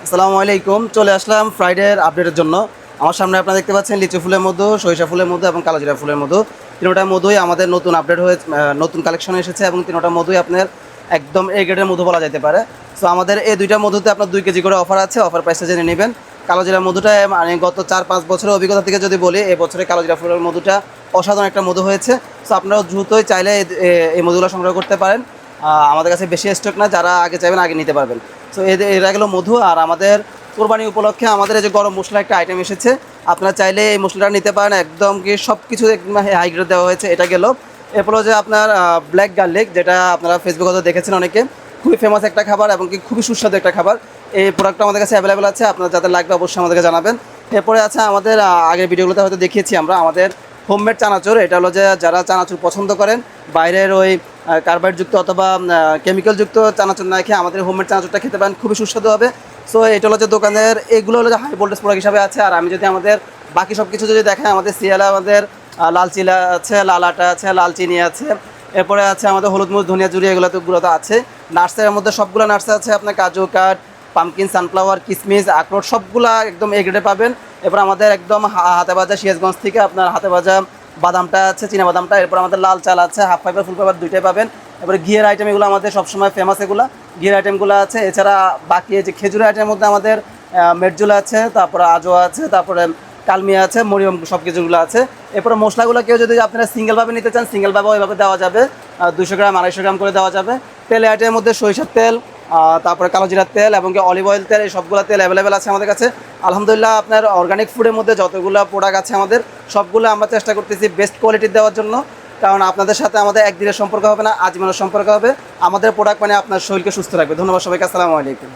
আসসালামু আলাইকুম। চলে আসলাম ফ্রাইডের আপডেটের জন্য। আমার সামনে আপনারা দেখতে পাচ্ছেন লিচু ফুলের মধু, সরিষা ফুলের মধু এবং কালোজিরা ফুলের মধু। তিনোটা মধুই আমাদের নতুন আপডেট হয়ে নতুন কালেকশন এসেছে এবং তিনোটা মধুই আপনার একদম এ গ্রেডের মধু বলা যেতে পারে। সো আমাদের এই দুইটা মধুতে আপনার 2 কেজি করে অফার আছে। অফার প্রাইসটা জেনে নেবেন। কালোজিরা মধুটা মানে গত 4-5 বছরের অভিজ্ঞতা থেকে যদি বলি, এই বছরে কালোজিরা ফুলের মধুটা অসাধারণ একটা মধু হয়েছে। সো আপনারা দ্রুতই চাইলে এই মধুগুলো সংগ্রহ করতে পারেন। আমাদের কাছে বেশি স্টক না, যারা আগে চাইবেন আগে নিতে পারবেন। সো এরা গেলো মধু। আর আমাদের কোরবানি উপলক্ষে আমাদের এই যে গরম মশলা একটা আইটেম এসেছে, আপনারা চাইলে এই মশলাটা নিতে পারেন। একদম কি সব কিছু একদম হাই গ্রেড দেওয়া হয়েছে। এটা গেল। এরপর যে আপনার ব্ল্যাক গার্লিক, যেটা আপনারা ফেসবুকে হয়তো দেখেছেন অনেকে, খুবই ফেমাস একটা খাবার এবং কি খুবই সুস্বাদু একটা খাবার। এই প্রোডাক্টটা আমাদের কাছে অ্যাভেলেবেল আছে। আপনারা যাদের লাগবে অবশ্যই আমাদেরকে জানাবেন। এরপরে আছে আমাদের আগের ভিডিওগুলোতে হয়তো দেখিয়েছি আমরা আমাদের হোমমেড চানাচুর। এটা হলো যে যারা চানাচুর পছন্দ করেন, বাইরের ওই কার্বাইডযুক্ত অথবা কেমিক্যালযুক্ত চানাচুর না খেয়ে আমাদের হোমমেড চানাচুরটা খেতে পারেন, খুবই সুস্বাদু হবে। সো এটা হলো যে দোকানের এগুলো হলো যে হাই ভোল্টেজ প্রোডাক্ট হিসাবে আছে। আর আমি যদি আমাদের বাকি সব কিছু যদি দেখাই, আমাদের সিয়ালে আমাদের লাল চিলা আছে, লাল আটা আছে, লাল চিনি আছে, এরপরে আছে আমাদের হলুদ মরিচ ধনিয়া জুড়ি, এগুলো তো আছে। নাটসের মধ্যে সবগুলো নাটস আছে, আপনার কাজু কাঠ, পামকিন, সানফ্লাওয়ার, কিসমিস, আখরোট সবগুলা একদম এ গ্রেডে পাবেন। এরপর আমাদের একদম হাতে ভাজা সিরাজগঞ্জ থেকে আপনার হাতে ভাজা বাদামটা আছে, চীনা বাদামটা। এরপর আমাদের লাল চাল আছে, হাফ ফাইবার ফুল ফাইবার দুইটাই পাবেন। এরপরে ঘিয়ের আইটেম, এগুলো আমাদের সবসময় ফেমাস, এগুলো ঘিয়ের আইটেমগুলো আছে। এছাড়া বাকি যে খেজুরের আইটেমের মধ্যে আমাদের মেরজুলা আছে, তারপরে আজোয়া আছে, তারপরে কালমিয়া আছে, মরিয়ম, সব কিছুগুলো আছে। এরপরে মশলাগুলো কেউ যদি আপনারা সিঙ্গেলভাবে নিতে চান, সিঙ্গেলভাবেও এভাবে দেওয়া যাবে। 200 গ্রাম 250 গ্রাম করে দেওয়া যাবে। তেলের আইটেমের মধ্যে সরিষার তেল, তারপরে কালো জিরার তেল এবং অলিভ অয়েল তেল, এই সবগুলো তেল অ্যাভেলেবেল আছে আমাদের কাছে। আলহামদুলিল্লাহ, আপনার অর্গানিক ফুডের মধ্যে যতগুলো প্রোডাক্ট আছে আমাদের সবগুলো আমরা চেষ্টা করতেছি বেস্ট কোয়ালিটির দেওয়ার জন্য। কারণ আপনাদের সাথে আমাদের একদিনের সম্পর্ক হবে না, আজীবনের সম্পর্ক হবে। আমাদের প্রোডাক্ট মানে আপনার শরীরকে সুস্থ রাখবে। ধন্যবাদ সবাইকে। আসসালামু আলাইকুম।